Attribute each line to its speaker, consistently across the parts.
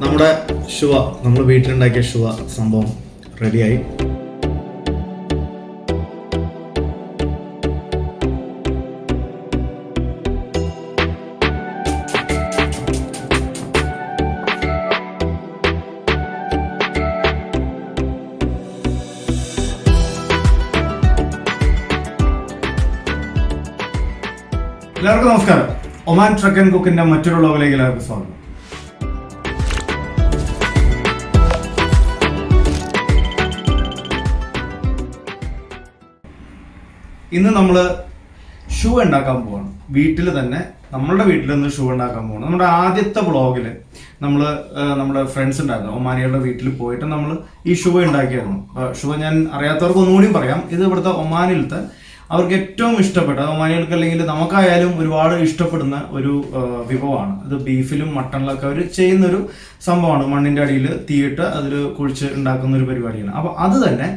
Speaker 1: നമ്മുടെ ഷുവ, നമ്മൾ വീട്ടിലുണ്ടാക്കിയ ഷുവ സംഭവം റെഡിയായി. എല്ലാവർക്കും നമസ്കാരം. ഒമാൻ ട്രെക്കൻഡ് കുക്കിന്റെ മറ്റൊരു വ്ലോഗിലേക്ക് എല്ലാവർക്കും സ്വാഗതം. ഇന്ന് നമ്മൾ ഷൂ ഉണ്ടാക്കാൻ പോവാണ്. വീട്ടിൽ തന്നെ, നമ്മളുടെ വീട്ടിൽ നിന്ന് ഷൂ ഉണ്ടാക്കാൻ പോവാണ്. നമ്മുടെ ആദ്യത്തെ വ്ളോഗിൽ നമ്മൾ നമ്മുടെ ഫ്രണ്ട്സ് ഉണ്ടായിരുന്നു, ഒമാനികളുടെ വീട്ടിൽ പോയിട്ട് നമ്മൾ ഈ ഷൂ ഉണ്ടാക്കിയായിരുന്നു. ഷൂ ഞാൻ അറിയാത്തവർക്ക് ഒന്നുകൂടിയും പറയാം, ഇത് ഇവിടുത്തെ ഒമാനിലത്തെ അവർക്ക് ഏറ്റവും ഇഷ്ടപ്പെട്ട, ഒമാനികൾക്ക് അല്ലെങ്കിൽ നമുക്കായാലും ഒരുപാട് ഇഷ്ടപ്പെടുന്ന ഒരു വിഭവമാണ്. ഇത് ബീഫിലും മട്ടണിലൊക്കെ അവർ ചെയ്യുന്നൊരു സംഭവമാണ്. മണ്ണിൻ്റെ അടിയിൽ തീയിട്ട് അതിൽ കുഴിച്ച് ഉണ്ടാക്കുന്ന ഒരു പരിപാടിയാണ്. അപ്പോൾ അത് തന്നെ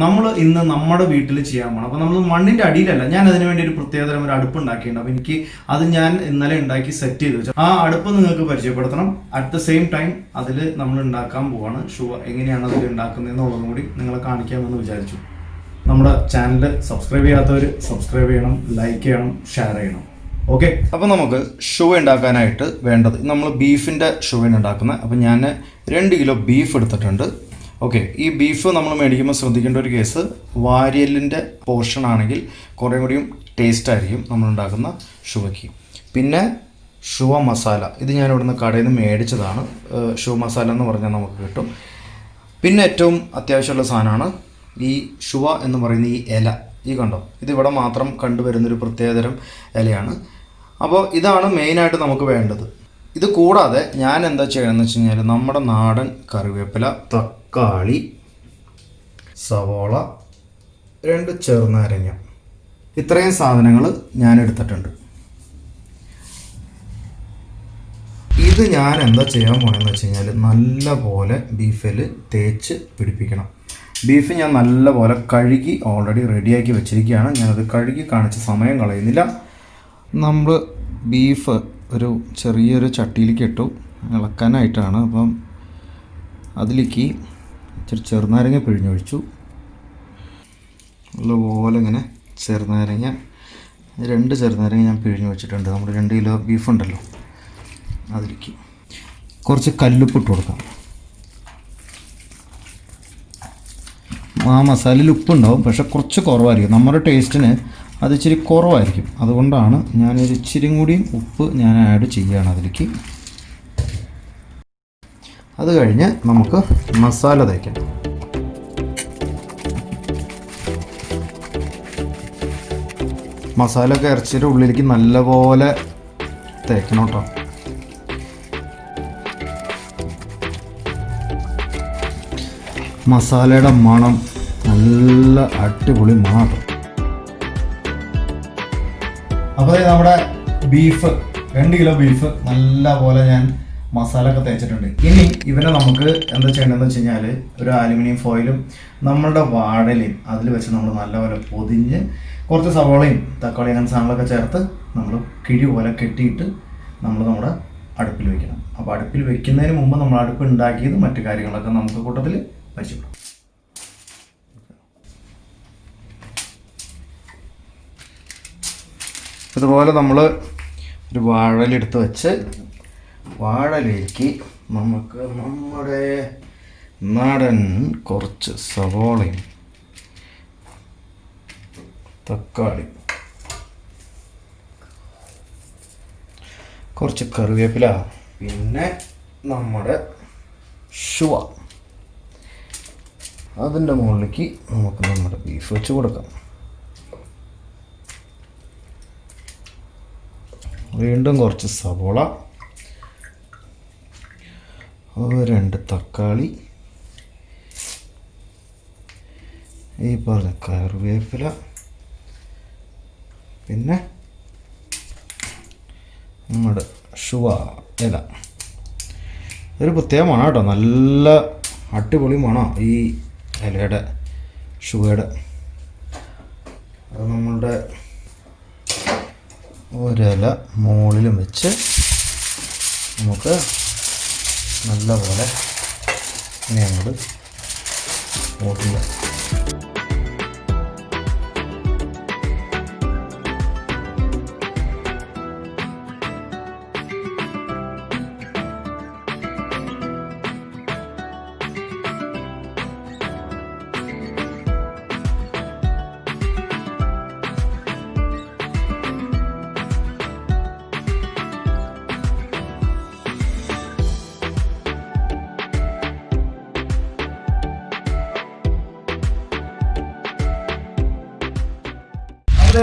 Speaker 1: നമ്മൾ ഇന്ന് നമ്മുടെ വീട്ടിൽ ചെയ്യാൻ പോകണം. അപ്പോൾ നമ്മൾ മണ്ണിൻ്റെ അടിയിലല്ല, ഞാൻ അതിന് വേണ്ടി ഒരു പ്രത്യേകതരം ഒരു അടുപ്പ് ഉണ്ടാക്കിയിട്ടുണ്ട്. അപ്പോൾ എനിക്ക് അത് ഞാൻ ഇന്നലെ ഉണ്ടാക്കി സെറ്റ് ചെയ്ത് വെച്ചു. ആ അടുപ്പ് നിങ്ങൾക്ക് പരിചയപ്പെടുത്തണം. അറ്റ് ദ സെയിം ടൈം അതിൽ നമ്മൾ ഉണ്ടാക്കാൻ പോവാണ്. ഷൂ എങ്ങനെയാണ് അതിൽ ഉണ്ടാക്കുന്നതെന്നുള്ളതും കൂടി നിങ്ങളെ കാണിക്കാമെന്ന് വിചാരിച്ചു. നമ്മുടെ ചാനൽ സബ്സ്ക്രൈബ് ചെയ്യാത്തവർ സബ്സ്ക്രൈബ് ചെയ്യണം, ലൈക്ക് ചെയ്യണം, ഷെയർ ചെയ്യണം. ഓക്കെ, അപ്പോൾ നമുക്ക് ഷൂ ഉണ്ടാക്കാനായിട്ട് വേണ്ടത്, നമ്മൾ ബീഫിൻ്റെ ഷൂവിന് ഉണ്ടാക്കുന്നത്. അപ്പോൾ ഞാൻ 2 കിലോ ബീഫ് എടുത്തിട്ടുണ്ട്. ഓക്കെ, ഈ ബീഫ് നമ്മൾ മേടിക്കുമ്പോൾ ശ്രദ്ധിക്കേണ്ട ഒരു കേസ്, വാരിയലിൻ്റെ പോർഷൻ ആണെങ്കിൽ കുറേ കൂടിയും ടേസ്റ്റ് ആയിരിക്കും നമ്മൾ ഉണ്ടാക്കുന്ന ഷൂവയ്ക്ക്. പിന്നെ ഷുവ മസാല, ഇത് ഞാൻ ഇവിടുന്ന് കടയിൽ നിന്ന് മേടിച്ചതാണ്. ഷൂ മസാല എന്ന് പറഞ്ഞാൽ നമുക്ക് കിട്ടും. പിന്നെ ഏറ്റവും അത്യാവശ്യമുള്ള സാധനമാണ് ഈ ഷുവ എന്ന് പറയുന്ന ഈ ഇല. ഈ കണ്ടോ, ഇതിവിടെ മാത്രം കണ്ടുവരുന്നൊരു പ്രത്യേകതരം ഇലയാണ്. അപ്പോൾ ഇതാണ് മെയിനായിട്ട് നമുക്ക് വേണ്ടത്. ഇത് കൂടാതെ ഞാൻ എന്താ ചെയ്യണമെന്ന് വെച്ച് കഴിഞ്ഞാൽ, നമ്മുടെ നാടൻ കറിവേപ്പില, തക്കാളി, സവോള, 2 ചെറുനാരങ്ങ, ഇത്രയും സാധനങ്ങൾ ഞാൻ എടുത്തിട്ടുണ്ട്. ഇത് ഞാൻ എന്താ ചെയ്യാൻ പോകണമെന്ന് വെച്ച് കഴിഞ്ഞാൽ, നല്ല പോലെ ബീഫിൽ തേച്ച് പിടിപ്പിക്കണം. ബീഫ് ഞാൻ നല്ലപോലെ കഴുകി ഓൾറെഡി റെഡിയാക്കി വെച്ചിരിക്കുകയാണ്. ഞാനത് കഴുകി കാണിച്ച് സമയം കളയുന്നില്ല. നമ്മൾ ബീഫ് ഒരു ചെറിയൊരു ചട്ടിയിലേക്ക് ഇട്ടു ഇളക്കാനായിട്ടാണ്. അപ്പം അതിലേക്ക് ഇച്ചിരി ചെറുനാരങ്ങ പിഴിഞ്ഞൊഴിച്ചു. നല്ലപോലെ ഇങ്ങനെ ചെറുനാരങ്ങ, 2 ചെറുനാരങ്ങ ഞാൻ പിഴിഞ്ഞ് വെച്ചിട്ടുണ്ട്. നമ്മുടെ 2 കിലോ ബീഫുണ്ടല്ലോ, അതിലേക്ക് കുറച്ച് കല്ലുപ്പിട്ട് കൊടുക്കാം. ആ മസാലയിൽ ഉപ്പുണ്ടാവും, പക്ഷെ കുറച്ച് കുറവായിരിക്കും. നമ്മുടെ ടേസ്റ്റിന് അത് ഇച്ചിരി കുറവായിരിക്കും. അതുകൊണ്ടാണ് ഞാനൊരു ഇച്ചിരി കൂടിയും ഉപ്പ് ഞാൻ ആഡ് ചെയ്യുകയാണ് അതിലേക്ക്. അത് കഴിഞ്ഞ് നമുക്ക് മസാല തേക്കാം. മസാല ഒക്കെ ഇറച്ചിയുടെ ഉള്ളിലേക്ക് നല്ലപോലെ തേക്കണം കേട്ടോ. മസാലയുടെ മണം നല്ല അടിപൊളി മണം. അപ്പോൾ നമ്മുടെ ബീഫ്, 2 കിലോ ബീഫ് നല്ല പോലെ ഞാൻ മസാല ഒക്കെ തേച്ചിട്ടുണ്ട്. ഇനി ഇവനെ നമുക്ക് എന്താ ചെയ്യേണ്ടതെന്ന് വെച്ച് കഴിഞ്ഞാൽ, ഒരു അലുമിനിയം ഫോയിലും നമ്മളുടെ വാഴലയും അതിൽ വെച്ച് നമ്മൾ നല്ലപോലെ പൊതിഞ്ഞ് കുറച്ച് സവോളയും തക്കാളി അങ്ങനെ സാധനങ്ങളൊക്കെ ചേർത്ത് നമ്മൾ കിഴി പോലെ കെട്ടിയിട്ട് നമ്മൾ നമ്മുടെ അടുപ്പിൽ വെക്കണം. അപ്പോൾ അടുപ്പിൽ വെക്കുന്നതിന് മുമ്പ് നമ്മൾ അടുപ്പ് ഉണ്ടാക്കിയത് മറ്റു കാര്യങ്ങളൊക്കെ നമുക്ക് കൂട്ടത്തിൽ പരിചയപ്പെടും. ഇതുപോലെ നമ്മൾ ഒരു വാഴലെടുത്ത് വെച്ച്, വാഴലേക്ക് നമുക്ക് നമ്മുടെ നാടൻ കുറച്ച് സവോളയും തക്കാളി, കുറച്ച് കറിവേപ്പില, പിന്നെ നമ്മുടെ ഷുവ, അതിൻ്റെ മുകളിലേക്ക് നമുക്ക് നമ്മുടെ ബീഫ് വെച്ച് കൊടുക്കാം. വീണ്ടും കുറച്ച് സവോള, 2 തക്കാളി, ഈ പറഞ്ഞ കറിവേപ്പില, പിന്നെ നമ്മുടെ ഷുവ ഇല. ഒരു പ്രത്യേക മണം കേട്ടോ, നല്ല അടിപൊളി മണം ഈ ഇലയുടെ, ഷുവയുടെ. അത് നമ്മളുടെ ഒരില മുകളിലും വെച്ച് നമുക്ക് നല്ലപോലെ ഇനി അങ്ങോട്ട് ഓട്ടുക.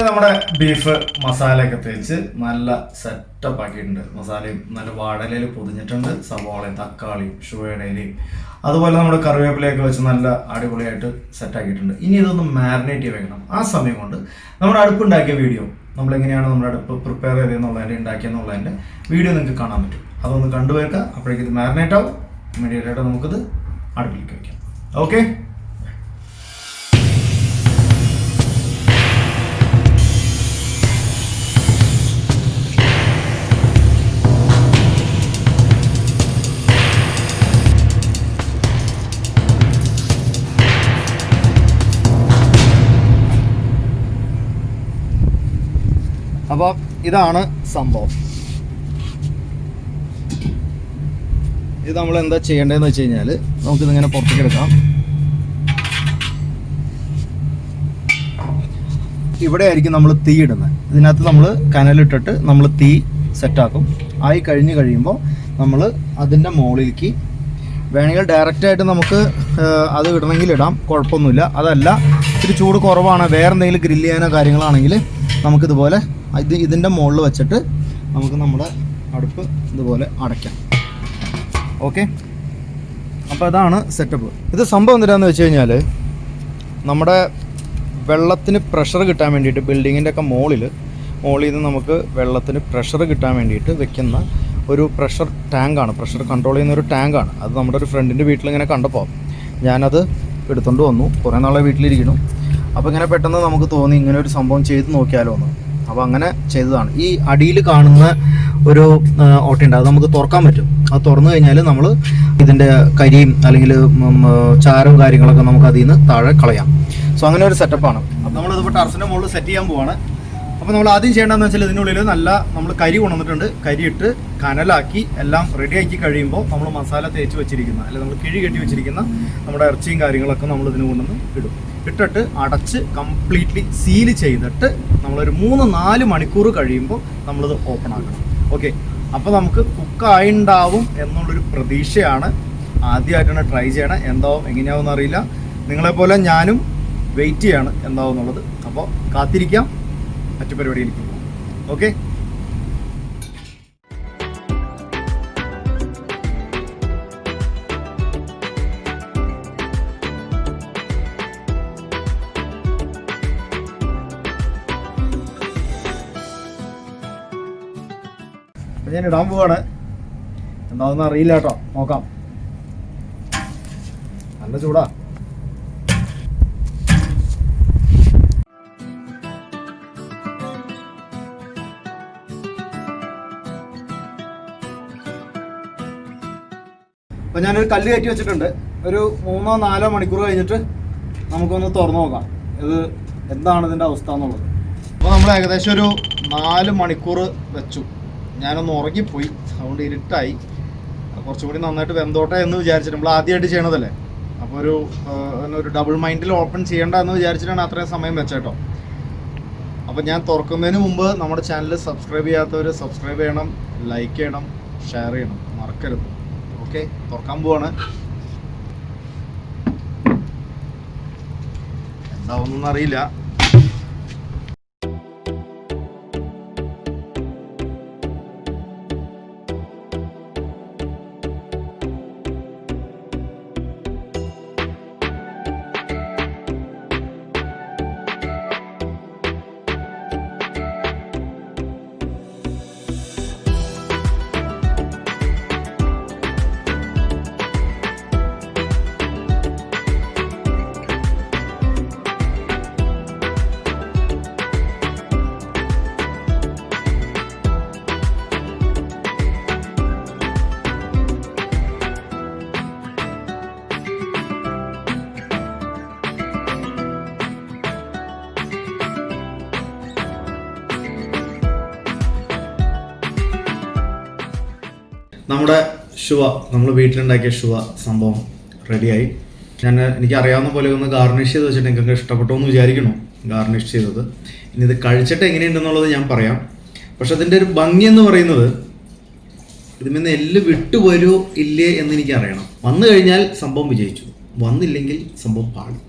Speaker 1: നമ്മുടെ ബീഫ് മസാലയൊക്കെ തേച്ച് നല്ല സെറ്റപ്പ് ആക്കിയിട്ടുണ്ട്. മസാലയും നല്ല വാഴയിലയിൽ പൊതിഞ്ഞിട്ടുണ്ട്. സവാളയും തക്കാളിയും ഷുവയുടെയിലയും അതുപോലെ നമ്മുടെ കറിവേപ്പിലയൊക്കെ വെച്ച് നല്ല അടിപൊളിയായിട്ട് സെറ്റാക്കിയിട്ടുണ്ട്. ഇനി ഇതൊന്ന് മാരിനേറ്റ് ചെയ്ത് വെക്കണം. ആ സമയം കൊണ്ട് നമ്മുടെ അടുപ്പുണ്ടാക്കിയ വീഡിയോ, നമ്മളെങ്ങനെയാണ് നമ്മുടെ അടുപ്പ് പ്രിപ്പയർ ചെയ്തെന്നുള്ളതിൻ്റെ ഉണ്ടാക്കിയെന്നുള്ളതിൻ്റെ വീഡിയോ നിങ്ങൾക്ക് കാണാൻ പറ്റും. അതൊന്ന് കണ്ടുവെക്കുക. അപ്പോഴേക്കും ഇത് മാരിനേറ്റ് ആവും. ഇമ്മീഡിയറ്റ് ആയിട്ട് നമുക്കിത് അടുപ്പിലേക്ക് വയ്ക്കാം. ഓക്കെ. അപ്പോൾ ഇതാണ് സംഭവം. ഇത് നമ്മൾ എന്താ ചെയ്യേണ്ടതെന്ന് വെച്ച് കഴിഞ്ഞാൽ നമുക്കിതിങ്ങനെ പുറത്തേക്ക് എടുക്കാം. ഇവിടെ ആയിരിക്കും നമ്മൾ തീ ഇടുന്നത്. ഇതിനകത്ത് നമ്മൾ കനലിട്ടിട്ട് നമ്മൾ തീ സെറ്റാക്കും. ആയി കഴിയുമ്പോൾ നമ്മൾ അതിൻ്റെ മുകളിലേക്ക് വേണമെങ്കിൽ ഡയറക്റ്റായിട്ട് നമുക്ക് അത് ഇടണമെങ്കിൽ ഇടാം, കുഴപ്പമൊന്നുമില്ല. അതല്ല ഇത്തിരി ചൂട് കുറവാണ്, വേറെ എന്തെങ്കിലും ഗ്രില്ല് ചെയ്യാനോ കാര്യങ്ങളാണെങ്കിൽ നമുക്കിതുപോലെ ഇതിൻ്റെ മുകളിൽ വെച്ചിട്ട് നമുക്ക് നമ്മുടെ അടുപ്പ് ഇതുപോലെ അടയ്ക്കാം. ഓക്കെ. അപ്പോൾ അതാണ് സെറ്റപ്പ്. ഇത് സംഭവം എന്താണെന്ന് വെച്ച് കഴിഞ്ഞാൽ നമ്മുടെ വെള്ളത്തിന് പ്രഷർ കിട്ടാൻ വേണ്ടിയിട്ട് ബിൽഡിങ്ങിൻ്റെ ഒക്കെ മുകളിൽ നിന്ന് നമുക്ക് വെള്ളത്തിന് പ്രഷർ കിട്ടാൻ വേണ്ടിയിട്ട് വെക്കുന്ന ഒരു പ്രഷർ ടാങ്കാണ്, പ്രഷർ കൺട്രോൾ ചെയ്യുന്ന ഒരു ടാങ്കാണ്. അത് നമ്മുടെ ഒരു ഫ്രണ്ടിൻ്റെ വീട്ടിലിങ്ങനെ കണ്ടപ്പോൾ ഞാനത് എടുത്തുകൊണ്ട് വന്നു. കുറേ നാളെ വീട്ടിലിരിക്കണം. അപ്പോൾ ഇങ്ങനെ പെട്ടെന്ന് നമുക്ക് തോന്നി ഇങ്ങനെ ഒരു സംഭവം ചെയ്ത് നോക്കിയാലോ എന്ന്. അപ്പോൾ അങ്ങനെ ചെയ്തതാണ്. ഈ അടിയിൽ കാണുന്ന ഒരു ഓട്ടയുണ്ട്, അത് നമുക്ക് തുറക്കാൻ പറ്റും. അത് തുറന്നു കഴിഞ്ഞാൽ നമ്മൾ ഇതിൻ്റെ കരിയും അല്ലെങ്കിൽ ചാരവും കാര്യങ്ങളൊക്കെ നമുക്ക് അതിൽ നിന്ന് താഴെ കളയാം. സോ അങ്ങനെ ഒരു സെറ്റപ്പാണ്. അപ്പോൾ നമ്മളിതിപ്പോൾ ടെറസിൻ്റെ മുകളിൽ സെറ്റ് ചെയ്യാൻ പോവാണ്. അപ്പോൾ നമ്മൾ ആദ്യം ചെയ്യേണ്ടതെന്ന് വെച്ചാൽ ഇതിനുള്ളിൽ നല്ല നമ്മൾ കരി കൊണ്ടുവന്നിട്ടുണ്ട്. കരിയിട്ട് കനലാക്കി എല്ലാം റെഡിയാക്കി കഴിയുമ്പോൾ നമ്മൾ മസാല തേച്ച് വെച്ചിരിക്കുന്ന അല്ലെങ്കിൽ നമ്മൾ കിഴി കെട്ടി വെച്ചിരിക്കുന്ന നമ്മുടെ ഇറച്ചിയും കാര്യങ്ങളൊക്കെ നമ്മൾ ഇതിന് കൊണ്ടുവന്ന് ഇടും. ഇട്ടിട്ട് അടച്ച് കംപ്ലീറ്റ്ലി സീൽ ചെയ്തിട്ട് നമ്മളൊരു 3-4 മണിക്കൂർ കഴിയുമ്പോൾ നമ്മളിത് ഓപ്പൺ ആക്കണം. ഓക്കെ. അപ്പോൾ നമുക്ക് കുക്കായിണ്ടാവും എന്നുള്ളൊരു പ്രതീക്ഷയാണ്. ആദ്യമായിട്ടാണ് ട്രൈ ചെയ്യണം. എന്താവും എങ്ങനെയാവും എന്നറിയില്ല. നിങ്ങളെപ്പോലെ ഞാനും വെയിറ്റ് ചെയ്യാണ് എന്താവും എന്നുള്ളത്. അപ്പോൾ കാത്തിരിക്കാം. മറ്റു പരിപാടിയിലേക്ക് പോകും. ഓക്കെ. ഞാൻ ഇടാൻ പോവാണ്. എന്താണെന്ന് അറിയില്ല കേട്ടോ, നോക്കാം. നല്ല ചൂടാ. അപ്പോൾ ഞാനൊരു കല്ല് കയറ്റി വെച്ചിട്ടുണ്ട്. ഒരു 3-4 മണിക്കൂർ കഴിഞ്ഞിട്ട് നമുക്കൊന്ന് തുറന്നു നോക്കാം ഇത് എന്താണ് ഇതിൻ്റെ അവസ്ഥ എന്നുള്ളത്. അപ്പോൾ നമ്മൾ ഏകദേശം ഒരു 4 മണിക്കൂർ വെച്ചു. ഞാനൊന്ന് ഉറങ്ങിപ്പോയി, അതുകൊണ്ട് ഇരുട്ടായി. കുറച്ചുകൂടി നന്നായിട്ട് വെന്തോട്ടെ എന്ന് വിചാരിച്ചിട്ട്, നമ്മൾ ആദ്യമായിട്ട് ചെയ്യണതല്ലേ, അപ്പോൾ ഒരു ഡബിൾ മൈൻഡിൽ ഓപ്പൺ ചെയ്യേണ്ട എന്ന് വിചാരിച്ചിട്ടാണ് അത്രയും സമയം വെച്ചേട്ടോ. അപ്പോൾ ഞാൻ തുറക്കുന്നതിന് മുമ്പ് നമ്മുടെ ചാനൽ സബ്സ്ക്രൈബ് ചെയ്യാത്തവർ സബ്സ്ക്രൈബ് ചെയ്യണം, ലൈക്ക് ചെയ്യണം, ഷെയർ ചെയ്യണം, മറക്കരുത്. ഓക്കെ. തുറക്കാൻ പോവാണ്. എന്താവുന്നൊന്നും അറിയില്ല. നമ്മുടെ ഷുവ, നമ്മൾ വീട്ടിലുണ്ടാക്കിയ ഷുവ സംഭവം റെഡിയായി. എനിക്ക് അറിയാവുന്ന പോലെ ഒന്ന് ഗാർണിഷ് ചെയ്ത് വെച്ചിട്ട് നിങ്ങൾക്ക് ഇഷ്ടപ്പെട്ടോ എന്ന് വിചാരിക്കണം. ഗാർണിഷ് ചെയ്തത് ഇനി ഇത് കഴിച്ചിട്ട് എങ്ങനെയുണ്ടെന്നുള്ളത് ഞാൻ പറയാം. പക്ഷെ അതിൻ്റെ ഒരു ഭംഗി എന്ന് പറയുന്നത് ഇതിൽ നിന്ന് എല്ല് വിട്ടുവരുമോ ഇല്ലേ എന്ന് എനിക്ക് അറിയണം. വന്നു കഴിഞ്ഞാൽ സംഭവം വിജയിച്ചു, വന്നില്ലെങ്കിൽ സംഭവം പാടും.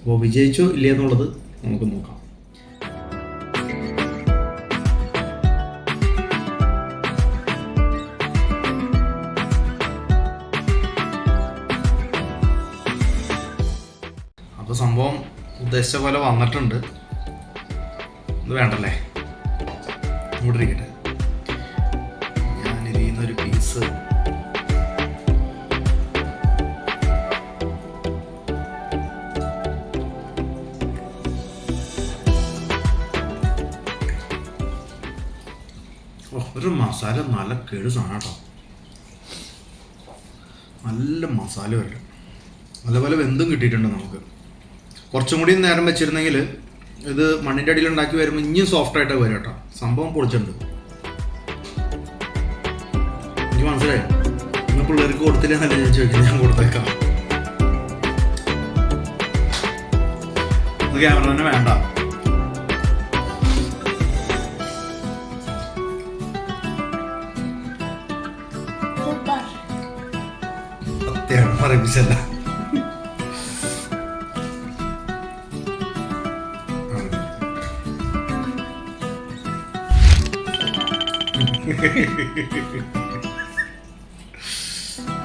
Speaker 1: അപ്പോൾ വിജയിച്ചോ ഇല്ലേ എന്നുള്ളത് നമുക്ക് നോക്കാം. അപ്പോൾ സംഭവം ഉദ്ദേശിച്ച പോലെ വന്നിട്ടുണ്ട്. ഇത് വേണ്ടല്ലേ, ഇങ്ങോട്ട് ഇരിക്കട്ടെ. ഞാനിതിൽ നിന്നൊരു പീസ് ഒരു മസാല നല്ല കേട് സാധനം കേട്ടോ. നല്ല മസാല വരും, നല്ലപോലെ വെന്തും കിട്ടിയിട്ടുണ്ട്. നമുക്ക് കുറച്ചും കൂടി നേരം വെച്ചിരുന്നെങ്കിൽ ഇത് മണ്ണിൻ്റെ അടിയിൽ ഉണ്ടാക്കി വരുമ്പോൾ ഇനിയും സോഫ്റ്റായിട്ട് വരും കേട്ടോ. സംഭവം പൊളിച്ചിട്ടുണ്ട്. എനിക്ക് മനസ്സിലായി, നിങ്ങൾ പിള്ളേർക്ക് കൊടുത്തില്ല എന്നല്ല ഞാൻ ചോദിക്കുന്നത്, ഞാൻ കൊടുത്തേക്കാം. ഇത് ക്യാമറ തന്നെ വേണ്ട. സത്യമാണ് പറയിപ്പിച്ചല്ല.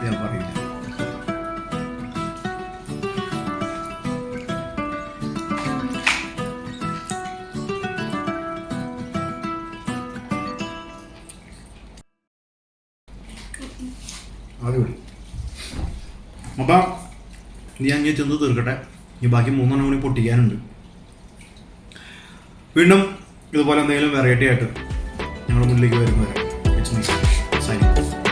Speaker 1: ഞാൻ പറയില്ല. അടിപൊളി. അപ്പം ഞാൻ ഇങ്ങനെ ചെന്ന് തീർക്കട്ടെ. ഇനി ബാക്കി 3 കൂടി പൊട്ടിക്കാനുണ്ട്. വീണ്ടും ഇതുപോലെ എന്തെങ്കിലും വെറൈറ്റി ആയിട്ട് ഞങ്ങളുടെ മുന്നിലേക്ക് വരുന്നവരെ ഇറ്റ്സ് മീ സൈനിങ് ഓഫ്.